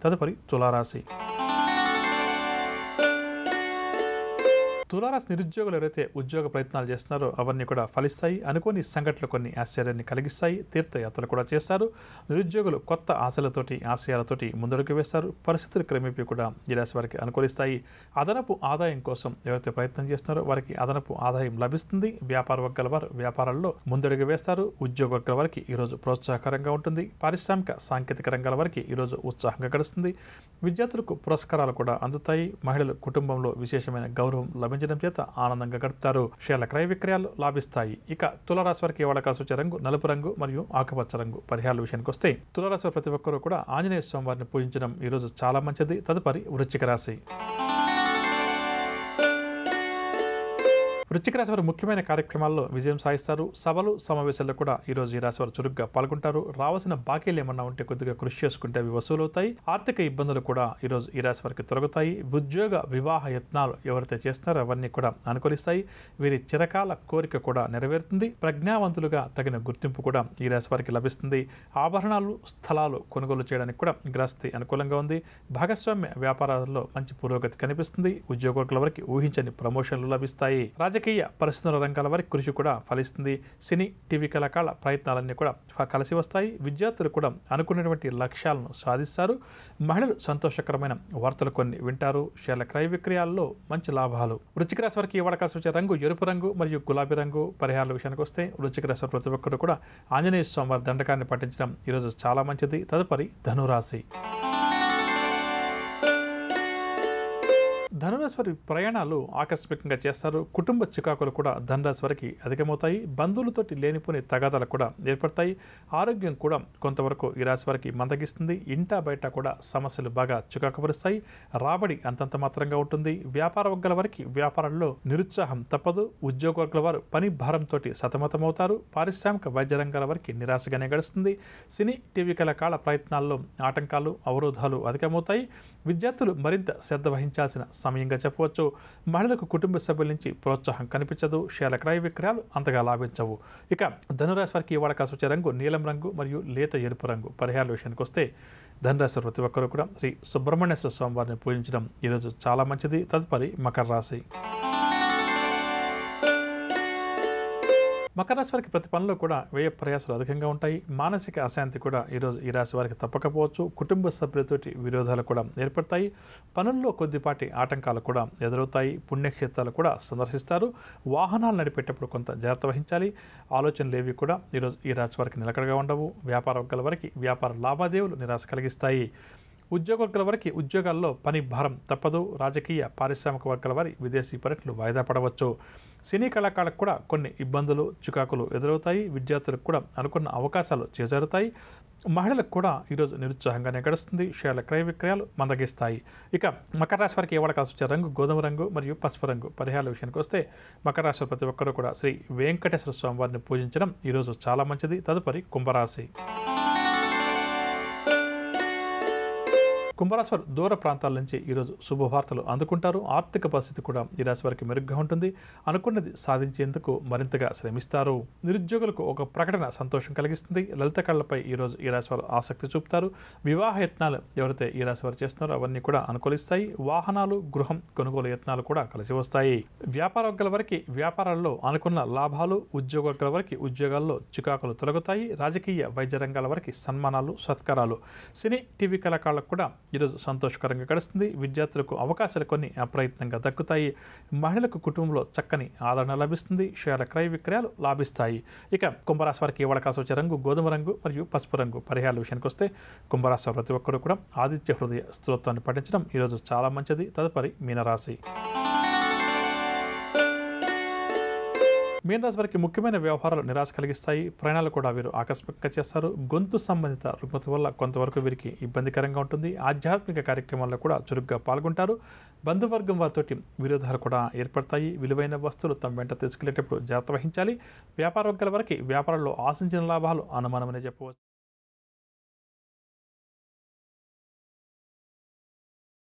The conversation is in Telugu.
తదుపరి తులారాశి. తులారాశి నిరుద్యోగులు ఎవరైతే ఉద్యోగ ప్రయత్నాలు చేస్తున్నారో అవన్నీ కూడా ఫలిస్తాయి. అనుకోని సంఘటనలు కొన్ని ఆశ్చర్యాన్ని కలిగిస్తాయి. తీర్థయాత్రలు కూడా చేస్తారు. నిరుద్యోగులు కొత్త ఆశలతోటి ఆశయాలతోటి ముందడుగు వేస్తారు. పరిస్థితులు క్రమేపీ కూడా ఈ రాశి వారికి అనుకూలిస్తాయి. అదనపు ఆదాయం కోసం ఎవరైతే ప్రయత్నం చేస్తున్నారో వారికి అదనపు ఆదాయం లభిస్తుంది. వ్యాపార వర్గాల వారు వ్యాపారాల్లో ముందడుగు వేస్తారు. ఉద్యోగ వర్గాల వారికి ఈరోజు ప్రోత్సాహకరంగా ఉంటుంది. పారిశ్రామిక సాంకేతిక రంగాల వారికి ఈరోజు ఉత్సాహంగా గడుస్తుంది. విద్యార్థులకు పురస్కారాలు కూడా అందుతాయి. మహిళలు కుటుంబంలో విశేషమైన గౌరవం లభించడం చేత ఆనందంగా గడుపుతారు. షేర్ల క్రయ విక్రయాలు లాభిస్తాయి. ఇక తులారాశి వారికి ఇవాళ కలిసి వచ్చే రంగు నలుపు రంగు మరియు ఆకుపచ్చ రంగు. పరిహారాల విషయానికి వస్తే తులారాశి వారి ప్రతి ఒక్కరూ కూడా ఆంజనేయ స్వామి వారిని పూజించడం ఈరోజు చాలా మంచిది. తదుపరి వృశ్చిక రాశి. వృశ్చిక రాశి వారు ముఖ్యమైన కార్యక్రమాల్లో విజయం సాధిస్తారు. సభలు సమావేశాల్లో కూడా ఈరోజు ఈ రాశి వారు చురుగ్గా పాల్గొంటారు. రావాల్సిన బాకీలు ఏమన్నా ఉంటే కొద్దిగా కృషి చేసుకుంటే అవి వసూలవుతాయి. ఆర్థిక ఇబ్బందులు కూడా ఈరోజు ఈ రాశి వారికి తొలగుతాయి. ఉద్యోగ వివాహ యత్నాలు ఎవరైతే చేస్తున్నారో అవన్నీ కూడా అనుకూలిస్తాయి. వీరి చిరకాల కోరిక కూడా నెరవేరుతుంది. ప్రజ్ఞావంతులుగా తగిన గుర్తింపు కూడా ఈ రాశి వారికి లభిస్తుంది. ఆభరణాలు స్థలాలు కొనుగోలు చేయడానికి కూడా గ్రస్తి అనుకూలంగా ఉంది. భాగస్వామ్య వ్యాపారాల్లో మంచి పురోగతి కనిపిస్తుంది. ఉద్యోగుల వారికి ఊహించని ప్రమోషన్లు లభిస్తాయి. రాజకీయ పరిశోధన రంగాల వారికి కృషి కూడా ఫలిస్తుంది. సినీ టీవీ కళాకారుల ప్రయత్నాలన్నీ కూడా కలిసి వస్తాయి. విద్యార్థులు కూడా అనుకున్నటువంటి లక్ష్యాలను సాధిస్తారు. మహిళలు సంతోషకరమైన వార్తలు కొన్ని వింటారు. షేర్ల క్రయ విక్రయాల్లో మంచి లాభాలు. వృశ్చిక రాశి వారికి ఇవాళ కలిసి వచ్చే రంగు ఎరుపు రంగు మరియు గులాబీ రంగు. పరిహారాల విషయానికి వస్తే వృశ్చిక రాశి ప్రతి ఒక్కరు కూడా ఆంజనేయ స్వామి వారి దండకాన్ని పఠించడం ఈరోజు చాలా మంచిది. తదుపరి ధనురాశి. ధనురాశి వారి ప్రయాణాలు ఆకస్మికంగా చేస్తారు. కుటుంబ చికాకులు కూడా ధనురాశి వారికి అధికమవుతాయి. బంధువులతోటి లేనిపోని తగాదాలు కూడా ఏర్పడతాయి. ఆరోగ్యం కూడా కొంతవరకు ఈ రాశి వారికి మందగిస్తుంది. ఇంటా బయట కూడా సమస్యలు బాగా చికాకుపరుస్తాయి. రాబడి అంతంత మాత్రంగా ఉంటుంది. వ్యాపార వర్గాల వారికి వ్యాపారంలో నిరుత్సాహం తప్పదు. ఉద్యోగ వర్గాల వారు పని భారంతో సతమతమవుతారు. పారిశ్రామిక వైద్య రంగాల వారికి నిరాశగానే గడుస్తుంది. సినీ టీవీ కళాకారుల ప్రయత్నాల్లో ఆటంకాలు అవరోధాలు అధికమవుతాయి. విద్యార్థులు మరింత శ్రద్ధ వహించాల్సిన సమయంగా చెప్పవచ్చు. మహిళలకు కుటుంబ సభ్యుల నుంచి ప్రోత్సాహం కనిపించదు. షేర్ల క్రయ విక్రయాలు అంతగా లాభించవు. ఇక ధనురాశి వారికి ఇవాళ కలిసి వచ్చే రంగు నీలం రంగు మరియు లేత ఎరుపు రంగు. పరిహారాల విషయానికి వస్తే ధనురాశి ప్రతి ఒక్కరు కూడా శ్రీ సుబ్రహ్మణ్యేశ్వర స్వామి వారిని పూజించడం ఈరోజు చాలా మంచిది. తదుపరి మకర రాశి. మకర రాశి వారికి ప్రతి పనిలో కూడా వ్యయ ప్రయాసాలు అధికంగా ఉంటాయి. మానసిక అశాంతి కూడా ఈరోజు ఈ రాశి వారికి తప్పకపోవచ్చు. కుటుంబ సభ్యులతోటి విరోధాలు కూడా ఏర్పడతాయి. పనుల్లో కొద్దిపాటి ఆటంకాలు కూడా ఎదురవుతాయి. పుణ్యక్షేత్రాలు కూడా సందర్శిస్తారు. వాహనాలు నడిపేటప్పుడు కొంత జాగ్రత్త వహించాలి. ఆలోచనలు ఏవి కూడా ఈరోజు ఈ రాశి వారికి నిలకడగా ఉండవు. వ్యాపార వర్గాల వారికి వ్యాపార లావాదేవీలు నిరాశ కలిగిస్తాయి. ఉద్యోగ వర్గాల వారికి ఉద్యోగాల్లో పని భారం తప్పదు. రాజకీయ పారిశ్రామిక వర్గాల వారి విదేశీ పర్యటనలు వాయిదా పడవచ్చు. సినీ కళాకారులకు కూడా కొన్ని ఇబ్బందులు చికాకులు ఎదురవుతాయి. విద్యార్థులకు కూడా అనుకున్న అవకాశాలు చేజారుతాయి. మహిళలకు కూడా ఈరోజు నిరుత్సాహంగానే గడుస్తుంది. షేర్ల క్రయ విక్రయాలు మందగిస్తాయి. ఇక మకర రాశి వారికి ఇవాళ కలిసి వచ్చే రంగు గోధుమ రంగు మరియు పసుపు రంగు. పరిహారాల విషయానికి వస్తే మకర రాశి ప్రతి ఒక్కరూ కూడా శ్రీ వెంకటేశ్వర స్వామి వారిని పూజించడం ఈరోజు చాలా మంచిది. తదుపరి కుంభరాశి. కుంభరాశి వారు దూర ప్రాంతాల నుంచి ఈరోజు శుభవార్తలు అందుకుంటారు. ఆర్థిక పరిస్థితి కూడా ఈ రాశి వారికి మెరుగ్గా ఉంటుంది. అనుకున్నది సాధించేందుకు మరింతగా శ్రమిస్తారు. నిరుద్యోగులకు ఒక ప్రకటన సంతోషం కలిగిస్తుంది. లలిత కళలపై ఈరోజు ఈ రాశి వారు ఆసక్తి చూపుతారు. వివాహ యత్నాలు ఎవరైతే ఈ రాశి వారు చేస్తున్నారో అవన్నీ కూడా అనుకూలిస్తాయి. వాహనాలు గృహం కొనుగోలు యత్నాలు కూడా కలిసి వస్తాయి. వ్యాపార వర్గాల వారికి వ్యాపారాల్లో అనుకున్న లాభాలు. ఉద్యోగ వర్గాల వారికి ఉద్యోగాల్లో చికాకులు తొలగుతాయి. రాజకీయ వైద్య రంగాల వారికి సన్మానాలు సత్కారాలు. సినీ టీవీ కళాకారులకు కూడా ఈరోజు సంతోషకరంగా గడుస్తుంది. విద్యార్థులకు అవకాశాలు కొన్ని అప్రయత్నంగా దక్కుతాయి. మహిళలకు కుటుంబంలో చక్కని ఆదరణ లభిస్తుంది. షేర్ల క్రయ విక్రయాలు లాభిస్తాయి. ఇక కుంభరాశి వారికి ఇవాళ కలిసి వచ్చే రంగు గోధుమ రంగు మరియు పసుపు రంగు. పరిహారాల విషయానికి వస్తే కుంభరాశి ప్రతి ఒక్కరూ కూడా ఆదిత్య హృదయ స్తోత్రాన్ని పఠించడం ఈరోజు చాలా మంచిది. తదుపరి మీనరాశి. మీనరాశి వారికి ముఖ్యమైన వ్యవహారాలు నిరాశ కలిగిస్తాయి. ప్రయాణాలు కూడా వీరు ఆకస్మికంగా చేస్తారు. గొంతు సంబంధిత రుగ్మత వల్ల కొంతవరకు వీరికి ఇబ్బందికరంగా ఉంటుంది. ఆధ్యాత్మిక కార్యక్రమాల్లో కూడా చురుగ్గా పాల్గొంటారు. బంధువర్గం వారితో విరోధాలు కూడా ఏర్పడతాయి. విలువైన వస్తువులు తమ వెంట తీసుకెళ్లేటప్పుడు జాగ్రత్త వహించాలి. వ్యాపార వర్గాల వారికి వ్యాపారంలో ఆశించిన లాభాలు అనుమానమనే చెప్పవచ్చు.